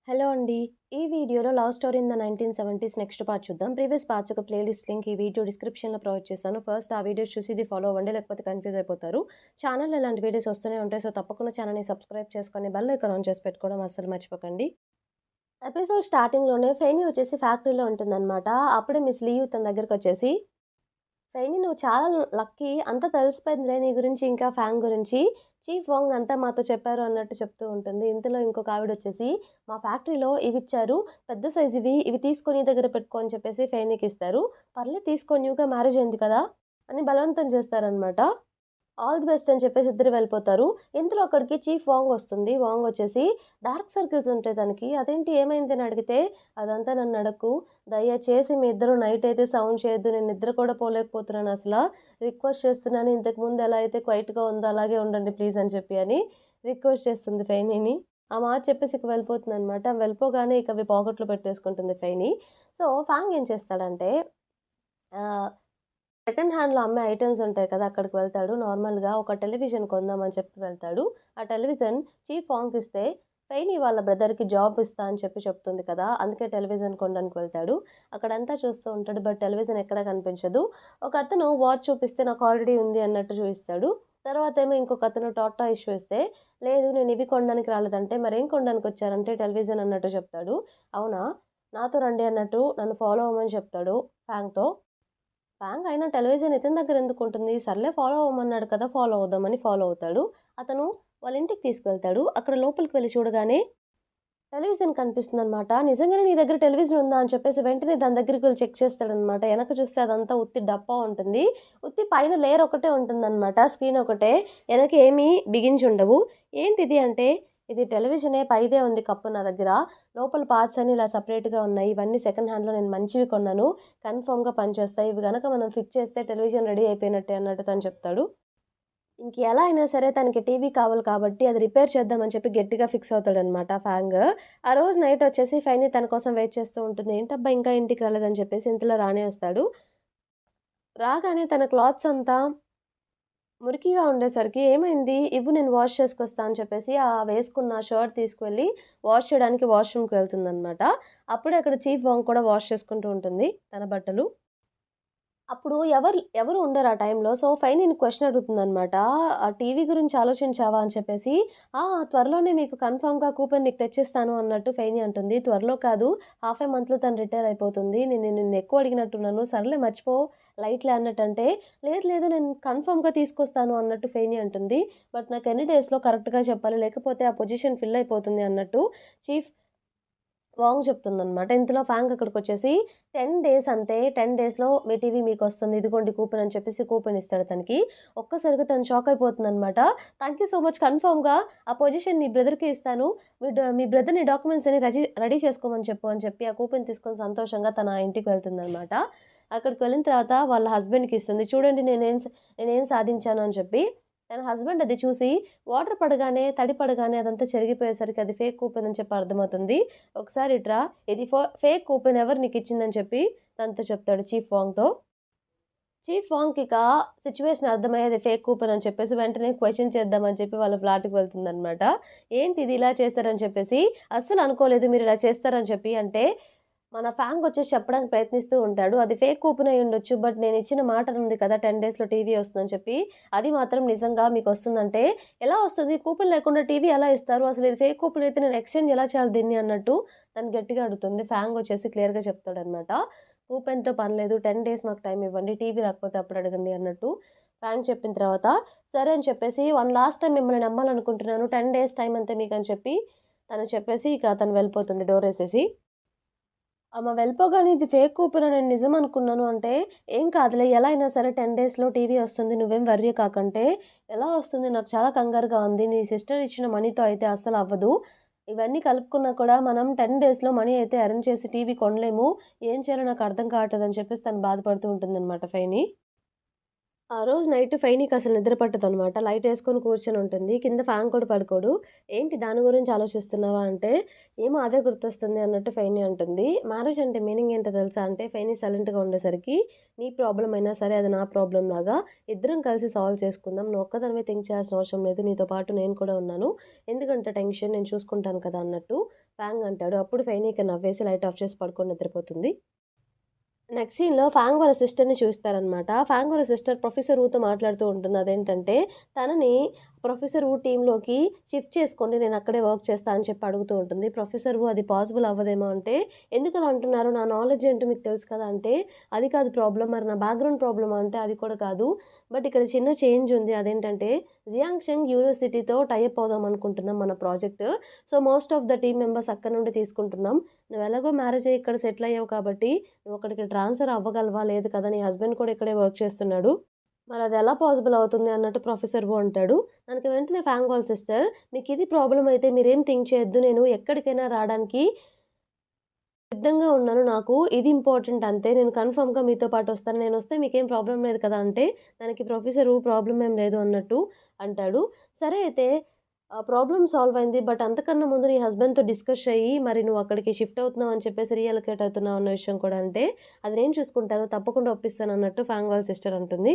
Hello అండి. ఈ వీడియోలో love story in the 1970s next part చూద్దాం. ప్రీవియస్ పార్ట్స్ ఒక ప్లేలిస్ట్ లింక్ ఈ వీడియో డిస్క్రిప్షన్‌లో ప్రొవైడ్ చేశాను. ఫస్ట్ ఆ వీడియోస్ చూసి ఇది ఫాలో అవ్వండి. లేకపోతే కన్‌ఫ్యూజ్ అయిపోతారు. ఛానెల్‌లో ఇలాంటి వీడియోస్ వస్తూనే ఉంటాయి. సో, తప్పకుండా ఛానెల్‌ని సబ్స్క్రైబ్ చేసుకొని బెల్ ఐకాన్ ఆన్ చేసి పెట్టుకోవడం అస్సలు మర్చిపోకండి. ఎపిసోడ్ స్టార్టింగ్‌లోనే ఫెయినీ వచ్చేసి ఫ్యాక్టరీలో ఉంటుందన్నమాట. అప్పుడే మిస్ లియు తన దగ్గరకొచ్చేసి ఫెయినీ నువ్వు చాలా లక్కీ. అంతా తెలిసిపోయిందిలే నీ గురించి ఇంకా ఫ్యాంగ్ గురించి. చీఫ్ వాంగ్ అంతా మాతో చెప్పారు అన్నట్టు చెప్తూ ఉంటుంది. ఇంతలో ఇంకొక ఆవిడొచ్చేసి మా ఫ్యాక్టరీలో ఇవిచ్చారు. పెద్ద సైజువి. ఇవి తీసుకో నీ దగ్గర పెట్టుకో అని చెప్పేసి ఫెయినీకిస్తారు. పర్లేదు తీసుకో న్యూగా మ్యారేజ్ అయింది కదా! అని బలవంతం చేస్తారనమాట. ఆల్ ది బెస్ట్ అని చెప్పేసి ఇద్దరు వెళ్ళిపోతారు. ఇంతలో అక్కడికి చీఫ్ వాంగ్ వస్తుంది. వాంగ్ వచ్చేసి డార్క్ సర్కిల్స్ ఉంటాయి తనకి. అదేంటి ఏమైంది అని అడిగితే, అదంతా నన్ను అడక్కు. దయచేసి మీ ఇద్దరు నైట్ అయితే సౌండ్ చేయొద్దు. నేను నిద్ర కూడా పోలేకపోతున్నాను అసల. రిక్వెస్ట్ చేస్తున్నాను. ఇంతకుముందు ఎలా అయితే క్వైట్‌గా ఉందో అలాగే ఉండండి ప్లీజ్ అని చెప్పి అని రిక్వెస్ట్ చేస్తుంది ఫెయినీని. ఆ మాట చెప్పేసి ఇక వెళ్ళిపోతుందనమాట. వెళ్ళిపోగానే ఇక అవి పాకెట్‌లో పెట్టేసుకుంటుంది ఫెయినీ. సో, ఫాంగ్ ఏం చేస్తాడంటే ఆహ్ సెకండ్ హ్యాండ్‌లో అమ్మే ఐటెమ్స్ ఉంటాయి కదా! అక్కడికి వెళ్తాడు. నార్మల్‌గా ఒక టెలివిజన్ కొందామని చెప్పి వెళ్తాడు. ఆ టెలివిజన్ చీఫ్ వాంగ్‌కిస్తే ఫెయినీ వాళ్ళ బ్రదర్‌కి జాబ్ ఇస్తా అని చెప్పి చెప్తుంది కదా! అందుకే టెలివిజన్ కొనడానికి వెళ్తాడు. అక్కడంతా చూస్తూ ఉంటాడు. బట్ టెలివిజన్ ఎక్కడా కనిపించదు. ఒకతను వాచ్ చూపిస్తే నాకు ఆల్రెడీ ఉంది అన్నట్టు చూయిస్తాడు. తర్వాతేమో ఇంకొకతను టార్టాయిస్ చూయిస్తే లేదు నేను ఇవి కొనడానికి రాలేదంటే మరేం కొనడానికొచ్చారంటే టెలివిజన్ అన్నట్టు చెప్తాడు. అవునా! నాతో రండి అన్నట్టు నన్ను ఫాలో అవ్వమని చెప్తాడు ఫ్యాంగ్‌తో. ఫ్రాంక్ అయినా టెలివిజన్ ఇతని దగ్గర ఎందుకుంటుంది? సర్లే ఫాలో అవ్వమన్నాడు కదా! ఫాలో అవుదామని ఫాలో అవుతాడు. అతను వాళ్ళ ఇంటికి తీసుకెళ్తాడు. అక్కడ లోపలికి వెళ్లి చూడగానే టెలివిజన్ కనిపిస్తుందనమాట. నిజంగానే నీ దగ్గర టెలివిజన్ ఉందా? అని చెప్పేసి వెంటనే దాని దగ్గరికి వెళ్లి చెక్ చేస్తాడనమాట. ఎనక చూస్తే అదంతా ఉత్తి డప్పా ఉంటుంది. ఉత్తి పైన లేయర్ ఒకటే ఉంటుందనమాట. స్క్రీన్ ఒకటే. ఎనక ఏమీ బిగించుండవు. ఏంటిది అంటే, ఇది టెలివిజనే పైదే ఉంది కప్పు నా దగ్గర. లోపల పార్ట్స్ అన్నీ ఇలా సెపరేట్‌గా ఉన్నాయి. ఇవన్నీ సెకండ్ హ్యాండ్‌లో నేను మంచివి కొన్నాను. కన్ఫర్మ్‌గా పనిచేస్తాయి. ఇవి గనక మనం ఫిక్స్ చేస్తే టెలివిజన్ రెడీ అయిపోయినట్టే అన్నట్టు తను చెప్తాడు. ఇంక ఎలా అయినా సరే తనకి టీవీ కావాలి కాబట్టి అది రిపేర్ చేద్దామని చెప్పి గట్టిగా ఫిక్స్ అవుతాడనమాట ఫాంగ్. ఆ రోజు నైట్ వచ్చేసి ఫైని తన కోసం వెయిట్ చేస్తూ ఉంటుంది. ఏంటబ్బా! ఇంకా ఇంటికి రాలేదని చెప్పేసి ఇంతలో రానే వస్తాడు. రాగానే తన క్లాత్స్ అంతా మురికిగా ఉండేసరికి "ఏమైంది? ఇవ్వు నేను వాష్ చేసుకొస్తా" అని చెప్పేసి వేసుకున్న షర్ట్ తీసుకువెళ్ళి వాష్ చేయడానికి వాష్‌రూమ్‌కి వెళ్తుందనమాట. అప్పుడే అక్కడ చీఫ్ వాంగ్ కూడా వాష్ చేసుకుంటూ ఉంటుంది తన బట్టలు. అప్పుడు ఎవరు ఉండరు ఆ టైంలో. సో, ఫైన్ క్వెషన్ అడుగుతుందనమాట. "ఆ టీవీ గురించి ఆలోచించావా?" అని చెప్పేసి. "ఆ! త్వరలోనే మీకు కన్ఫర్మ్‌గా కూపన్ నీకు తెచ్చిస్తాను" అన్నట్టు ఫెయినీ అంటుంది. "త్వరలో కాదు, హాఫ్ ఏ మంత్‌లో తను రిటైర్ అయిపోతుంది. నేను నిన్ను ఎక్కువ అడిగినట్టున్నాను. సర్లే మర్చిపో లైట్‌లే" అన్నట్టంటే, "లేదు లేదు నేను కన్ఫర్మ్‌గా తీసుకొస్తాను" అన్నట్టు ఫెయినీ అంటుంది. "బట్ నాకు ఎన్ని డేస్‌లో కరెక్ట్‌గా చెప్పాలి. లేకపోతే ఆ పొజిషన్ ఫిల్ అయిపోతుంది" అన్నట్టు చీఫ్ వాంగ్ చెప్తుందనమాట. ఇంతలో ఫాంగ్ అక్కడికొచ్చేసి 10 డేస్ అంతే. 10 డేస్‌లో మీ టీవీ మీకొస్తుంది. ఇదిగోండి కూపన్ అని చెప్పేసి కూపన్ ఇస్తాడు తనకి. ఒక్కసారిగా తను షాక్ అయిపోతుందనమాట. థాంక్ యూ సో మచ్ కన్ఫర్మ్‌గా ఆ పొజిషన్ నీ బ్రదర్‌కే ఇస్తాను. మీ బ్రదర్‌ని డాక్యుమెంట్స్ అన్ని రెడీ చేసుకోమని చెప్పు అని చెప్పి ఆ కూపన్ తీసుకొని సంతోషంగా తన ఇంటికి వెళ్తుందనమాట. అక్కడికి వెళ్ళిన తర్వాత వాళ్ళ హస్బెండ్‌కి ఇస్తుంది. చూడండి నేనేం సాధించాను అని చెప్పి. తన హస్బెండ్ అది చూసి వాటర్ పడగానే, తడి పడగానే అదంతా చెరిగిపోయేసరికి అది ఫేక్ కూపన్ అని చెప్పి అర్థమవుతుంది. ఒకసారి ఇట్రా ఇది ఫేక్ కూపన్ ఎవరు నీకిచ్చిందని చెప్పి తనతో చెప్తాడు చీఫ్ వాంగ్‌తో. చీఫ్ వాంగ్‌కిక సిట్యుయేషన్ అర్థమయ్యి అది ఫేక్ కూపన్ అని చెప్పేసి వెంటనే క్వెషన్ చేద్దామని చెప్పి వాళ్ళ ఫ్లాట్‌కి వెళ్తుందనమాట. ఏంటిది ఇలా చేశారని చెప్పేసి, అస్సలు అనుకోలేదు మీరిలా చేస్తారని చెప్పి అంటే, మన ఫ్యాంగ్ వచ్చేసి చెప్పడానికి ప్రయత్నిస్తూ ఉంటాడు. అది ఫేక్ కూపన్ అయ్యుండొచ్చు. బట్ నేనిచ్చిన మాట ఉంది కదా! 10 డేస్‌లో టీవీ వస్తుందని చెప్పి. అది మాత్రం నిజంగా మీకొస్తుందంటే, ఎలా వస్తది? కూపన్ లేకుండా టీవీ ఎలా ఇస్తారు? అసలు ఇది ఫేక్ కూపన్ అయితే నేను ఎక్స్‌చేంజ్ ఎలా చేయాలి దీన్ని అన్నట్టు తను గట్టిగా అడుగుతుంది. ఫ్యాంగ్ వచ్చేసి క్లియర్‌గా చెప్తాడనమాట. కూపన్‌తో పని లేదు. 10 డేస్ మాకు టైమ్ ఇవ్వండి. టీవీ రాకపోతే అప్పుడు అడగండి అన్నట్టు. ఫ్యాంగ్ చెప్పిన తర్వాత, సరే అని చెప్పేసి వన్ లాస్ట్ టైమ్ మిమ్మల్ని నమ్మాలనుకుంటున్నాను. 10 డేస్ టైమ్ అంతే మీకని చెప్పి తను చెప్పేసి ఇక తను వెళ్ళిపోతుంది డోరేసేసి. ఆమె వెళ్ళిపోగానే ఇది ఫేక్ కూపన్ నేను నిజం అనుకున్నాను అంటే, "ఏం కాదులే ఎలా అయినా సరే 10 డేస్‌లో టీవీ వస్తుంది. నువ్వేం వర్రీ కాకంటే, ఎలా వస్తుంది? నాకు చాలా కంగారుగా ఉంది. నీ సిస్టర్ ఇచ్చిన మనీతో అయితే అస్సలవ్వదు. ఇవన్నీ కలుపుకున్నా కూడా మనం 10 డేస్‌లో మనీ అయితే అరేంజ్ చేసి టీవీ కొనలేము. ఏం చేయాలో నాకు అర్థం కావట్లేదు" అని చెప్పేసి తను బాధపడుతూ ఉంటుందనమాట ఫెయినీ. ఆ రోజు నైట్ ఫైనీకసలు నిద్ర పట్టదనమాట. లైటేసుకొని కూర్చొనుంటుంది. కింద ఫ్యాన్ కూడా పడుకోడు. "ఏంటి దాని గురించి ఆలోచిస్తున్నావా?" అంటే, "ఏమో అదే గుర్తొస్తుంది" అన్నట్టు ఫైనీ అంటుంది. మ్యారేజ్ అంటే మీనింగ్ ఏంటో తెలుసా అంటే, ఫైనీ సైలెంట్‌గా ఉండేసరికి, "నీ ప్రాబ్లమ్ అయినా సరే అది నా ప్రాబ్లమ్ లాగా ఇద్దరం కలిసి సాల్వ్ చేసుకుందాం. నువ్వు ఒక్కదానివే థింక్ చేయాల్సిన అవసరం లేదు. నీతో పాటు నేను కూడా ఉన్నాను. ఎందుకంత టెన్షన్ నేను చూసుకుంటాను కదా!" అన్నట్టు ఫ్యాంగ్ అంటాడు. అప్పుడు ఫైనీ ఇక నవ్వేసి లైట్ ఆఫ్ చేసి పడుకొని నిద్రపోతుంది. నెక్స్ట్ సీన్‌లో ఫాంగ్ వాళ్ళ సిస్టర్‌ని చూస్తారనమాట. ఫాంగ్ వాళ్ళ సిస్టర్ ప్రొఫెసర్ ఊతో మాట్లాడుతూ ఉంటుంది. అదేంటంటే, తనని ప్రొఫెసర్ ఊ టీమ్‌లోకి షిఫ్ట్ చేసుకోండి. నేనక్కడే వర్క్ చేస్తా అని చెప్పి అడుగుతూ ఉంటుంది. ప్రొఫెసర్ ఊ అది పాసిబుల్ అవ్వదేమో అంటే, ఎందుకలా అంటున్నారు? నా నాలెడ్జ్ ఏంటో మీకు తెలుసు కదా! అంటే, అది కాదు ప్రాబ్లమ్. మరి నా బ్యాక్‌గ్రౌండ్ ప్రాబ్లమా అంటే, అది కూడా కాదు. బట్ ఇక్కడ చిన్న చేంజ్ ఉంది. అదేంటంటే, జియాంగ్‌షంగ్ యూనివర్సిటీతో టై అప్ అవుదాం అనుకుంటున్నాం మన project. So, most of the team members అక్కడి నుండి తీసుకుంటున్నాం. నువ్వెలాగో మ్యారేజ్ అయ్యి ఇక్కడ సెటిల్ అయ్యావు కాబట్టి నువ్వక్కడికి ట్రాన్స్‌ఫర్ అవ్వగలవా? లేదు కదా! నీ హస్బెండ్ కూడా ఇక్కడే వర్క్ చేస్తున్నాడు. మరదెలా పాసిబుల్ అవుతుంది అన్నట్టు ప్రొఫెసర్ వు అంటాడు. దానికి వెంటనే ఫాంగ్ వాళ్ళ సిస్టర్ మీకిది ప్రాబ్లమ్ అయితే మీరేం థింక్ చేయొద్దు. నేను ఎక్కడికైనా రాడానికి సిద్ధంగా ఉన్నాను. నాకు ఇది ఇంపార్టెంట్ అంతే. నేను కన్ఫర్మ్‌గా మీతో పాటొస్తాను. నేనొస్తే మీకేం ప్రాబ్లమ్ లేదు కదా! అంటే దానికి ప్రొఫెసరు ప్రాబ్లమ్ ఏం లేదు అన్నట్టు అంటాడు. సరే అయితే ప్రాబ్లమ్ సాల్వ్ అయింది. బట్ అంతకన్నా ముందు నీ హస్బెండ్‌తో డిస్కస్ చెయ్యి. మరి నువ్వక్కడికి షిఫ్ట్ అవుతున్నావు అని చెప్పేసి రీఅలొకేట్ అవుతున్నావు అన్న విషయం కూడా అంటే, అది నేను చూసుకుంటాను. తప్పకుండా ఒప్పిస్తానన్నట్టు ఫాంగ్ వాళ్ళ సిస్టర్ అంటుంది.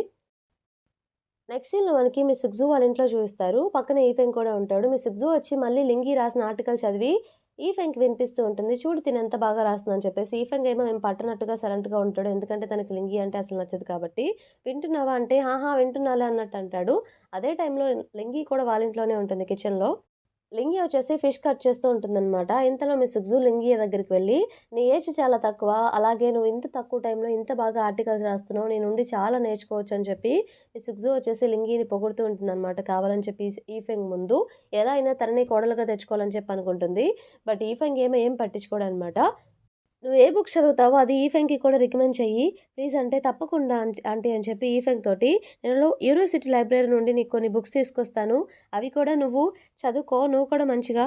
నెక్స్ట్ సీన్‌లో మనకి మిస్ సుగ్జు వాళ్ళ ఇంట్లో చూపిస్తారు. పక్కన ఈఫెంగ్ కూడా ఉంటాడు. మిస్ సుగ్జు వచ్చి మళ్ళీ లింగి రాసిన ఆర్టికల్ చదివి ఈఫెంగ్‌కి వినిపిస్తూ ఉంటుంది. చూడు తినెంత బాగా రాస్తుందని చెప్పేసి. ఈఫెంగ్ ఏమో ఏం పట్టనట్టుగా సైలెంట్‌గా ఉంటాడు. ఎందుకంటే తనకి లింగి అంటే అసలు నచ్చదు కాబట్టి. వింటున్నావా అంటే, "ఆహా! వింటున్నాలే" అన్నట్టు అంటాడు. అదే టైంలో లింగి కూడా వాళ్ళ ఇంట్లోనే ఉంటుంది కిచెన్‌లో. లింగి వచ్చేసి ఫిష్ కట్ చేస్తూ ఉంటుందనమాట. ఇంతలో మిస్ సుగ్జు లింగి దగ్గరికి వెళ్లి, "నీ ఏజ్ చాలా తక్కువ. అలాగే నువ్వు ఇంత తక్కువ టైంలో ఇంత బాగా ఆర్టికల్స్ రాస్తున్నావు. నీ నుండి చాలా నేర్చుకోవచ్చు" అని చెప్పి మిస్ సుగ్జు వచ్చేసి లింగిని పొగుడుతూ ఉంటుందనమాట. కావాలని చెప్పి ఈఫెంగ్ ముందు. ఎలా అయినా తనని కోడలుగా తెచ్చుకోవాలని చెప్పి అనుకుంటుంది. బట్ ఈఫెంగ్ ఏమో ఏం పట్టించుకోడనమాట. "నువ్వు ఏ బుక్ చదువుతావో అది ఈఫెంగ్‌కి కూడా రికమెండ్ చెయ్యి ప్లీజ్" అంటే, "తప్పకుండా ఆంటీ" అని చెప్పి ఈఫెంగ్ తోటి, "నేను యూనివర్సిటీ లైబ్రరీ నుండి నీకు కొన్ని బుక్స్ తీసుకొస్తాను. అవి కూడా నువ్వు చదువుకో. నువ్వు కూడా మంచిగా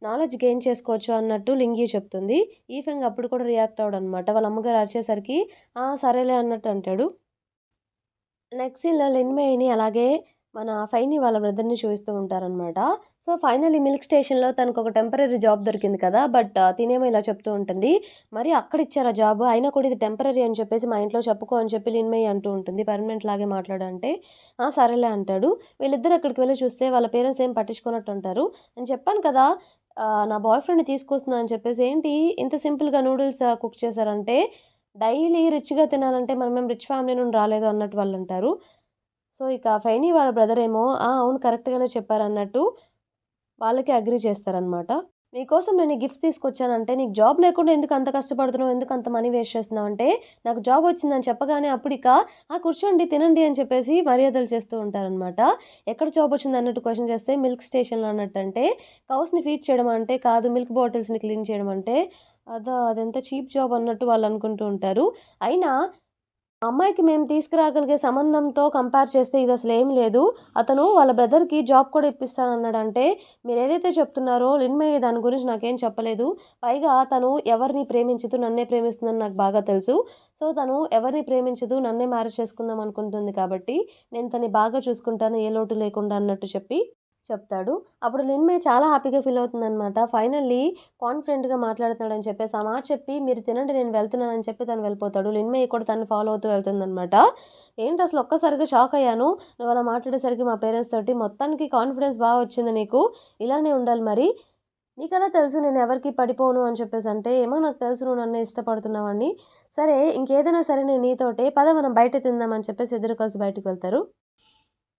నాలెడ్జ్ గెయిన్ చేసుకోవచ్చు" అన్నట్టు లింగి చెప్తుంది. ఈఫెంగ్ అప్పుడు కూడా రియాక్ట్ అవ్వడనమాట. వాళ్ళ అమ్మగారు అరిచేసరికి, "ఆ! సరేలే" అన్నట్టు అంటాడు. నెక్స్ట్ సీన్‌లో లిన్‌మేయిని అలాగే మన ఫైని వాళ్ళ బ్రదర్‌ని చూపిస్తూ ఉంటారనమాట. సో, ఫైనల్లీ మిల్క్ స్టేషన్‌లో తనకొక టెంపరరీ జాబ్ దొరికింది కదా! బట్ తినేమో ఇలా చెప్తూ ఉంటుంది. "మరి అక్కడిచ్చారా జాబు? అయినా కూడా ఇది టెంపరరీ అని చెప్పేసి మా ఇంట్లో చెప్పుకో" అని చెప్పి లిన్‌మేయి అంటూ ఉంటుంది. "పర్మనెంట్ లాగే మాట్లాడు" అంటే, "ఆ! సరేలే" అంటాడు. వీళ్ళిద్దరూ అక్కడికి వెళ్లి చూస్తే వాళ్ళ పేరెంట్స్ ఏం పట్టించుకోనట్టుంటారు. "నేను చెప్పాను కదా! నా బాయ్ ఫ్రెండ్‌ని తీసుకొస్తున్నా" అని చెప్పేసి. "ఏంటి ఇంత సింపుల్‌గా నూడిల్స్ కుక్ చేశారంటే" డైలీ రిచ్‌గా తినాలంటే మనమేం రిచ్ ఫ్యామిలీ నుండి రాలేదు అన్నట్టు వాళ్ళంటారు. సో, ఇక ఫైని వాళ్ళ బ్రదరేమో ఆ! అవును కరెక్ట్‌గానే చెప్పారన్నట్టు వాళ్ళకి అగ్రీ చేస్తారనమాట. "మీకోసం నేను ఈ గిఫ్ట్ తీసుకొచ్చానంటే నీకు జాబ్ లేకుండా ఎందుకు అంత కష్టపడుతున్నావు? ఎందుకు అంత మనీ వేస్ట్ చేస్తున్నావు?" అంటే, "నాకు జాబ్ వచ్చిందని చెప్పగానే అప్పుడిక ఆ! కూర్చోండి, తినండి" అని చెప్పేసి మర్యాదలు చేస్తూ ఉంటారనమాట. "ఎక్కడ జాబ్ వచ్చింది?" అన్నట్టు క్వెషన్ చేస్తే, "మిల్క్ స్టేషన్‌లో" అన్నట్టంటే, "కౌస్‌ని ఫీడ్ చేయడం" అంటే, "కాదు మిల్క్ బాటిల్స్‌ని క్లీన్ చేయడం" అంటే, "అదా! అదెంత చీప్ జాబ్" అన్నట్టు వాళ్ళనుకుంటూ ఉంటారు. అయినా ఆ అమ్మాయికి మేము తీసుకురాగలిగే సంబంధంతో కంపేర్ చేస్తే ఇదసలేం లేదు. అతను వాళ్ళ బ్రదర్‌కి జాబ్ కూడా ఇప్పిస్తానన్నాడంటే, మీరేదైతే చెప్తున్నారో లిన్‌మయి దాని గురించి నాకేం చెప్పలేదు. పైగా తను ఎవరిని ప్రేమించదు, నన్నే ప్రేమిస్తుందని నాకు బాగా తెలుసు. సో, తను ఎవరిని ప్రేమించదు, నన్నే మ్యారేజ్ చేసుకుందాం అనుకుంటుంది కాబట్టి, నేను తనని బాగా చూసుకుంటాను ఏ లోటు లేకుండా అన్నట్టు చెప్పి చెప్తాడు. అప్పుడు లిన్‌మయి చాలా హ్యాపీగా ఫీల్ అవుతుందనమాట. ఫైనల్లీ కాన్ఫిడెంట్‌గా మాట్లాడుతున్నాడని చెప్పేసి ఆ మాట చెప్పి, "మీరు తినండి నేను వెళ్తున్నానని" చెప్పి తను వెళ్ళిపోతాడు. లిన్‌మయి కూడా తనని ఫాలో అవుతూ వెళ్తుందనమాట. ఏంటసలు ఒక్కసారిగా షాకయ్యాను. నువ్వలా మాట్లాడేసరికి మా పేరెంట్స్ తోటి. మొత్తానికి కాన్ఫిడెన్స్ బా వచ్చింది నీకు. ఇలానే ఉండాలి మరి. నీకెలా తెలుసు నేనెవరికీ పడిపోను అని చెప్పేసంటే, "ఏమో నాకు తెలుసు నువ్వు నన్నే ఇష్టపడుతున్నావని." "సరే ఇంకేదైనా సరే నేను నీతోటే పద మనం బయట తిందాం" అని చెప్పేసి ఇద్దరు కలిసి బయటికి వెళ్తారు.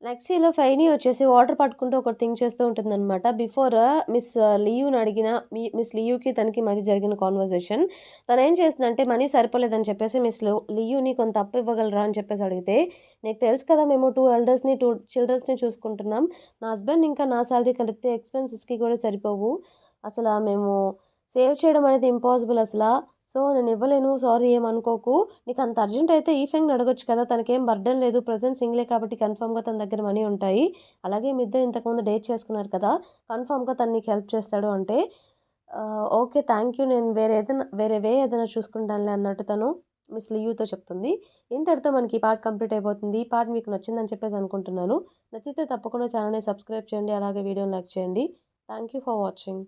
నెక్స్ట్ సీన్‌లో ఫైని వచ్చేసి వాటర్ పట్టుకుంటూ ఒకటి థింక్ చేస్తూ ఉంటుందనమాట. బిఫోర్ మిస్ లియూని అడిగిన మిస్ లియూకి తనకి మధ్య జరిగిన కన్వర్జేషన్. తనేం చేసిందంటే మనీ సరిపోలేదని చెప్పేసి లియూని కొంత అప్పు ఇవ్వగలరా అని చెప్పేసి అడిగితే, "నీకు తెలుసు కదా! మేము 2 ఎల్డర్స్‌ని, 2 చిల్డ్రన్స్‌ని చూసుకుంటున్నాం. నా హస్బెండ్ ఇంకా నా సాలరీ కలిపితే ఎక్స్‌పెన్సెస్‌కి కూడా సరిపోవు. మేము సేవ్ చేయడం అనేది ఇంపాసిబుల్ అసల. సో, నేనివ్వలేను. సారీ ఏమనుకోకు. నీకంత అర్జెంట్ అయితే ఈఫెంగ్‌ని అడగొచ్చు కదా! తనకేం బర్డెన్ లేదు. ప్రెజెంట్ సింగిలే కాబట్టి కన్ఫర్మ్‌గా తన దగ్గర మనీ ఉంటాయి. అలాగే మీ ఇద్దరు ఇంతకుముందు డేట్ చేసుకున్నారు కదా! కన్ఫర్మ్‌గా తను నీకు హెల్ప్ చేస్తాడు" అంటే, "ఓకే. Thank you. నేను వేరే వే ఏదైనా చూసుకుంటానులే" అన్నట్టు తను మిస్ లియూతో చెప్తుంది. ఇంతటితో మనకి ఈ పార్ట్ కంప్లీట్ అయిపోతుంది. ఈ పార్ట్ మీకు నచ్చిందని చెప్పేసి అనుకుంటున్నాను. నచ్చితే తప్పకుండా ఛానల్‌ని సబ్స్క్రైబ్ చేయండి. అలాగే వీడియోని లైక్ చేయండి. Thank you for watching.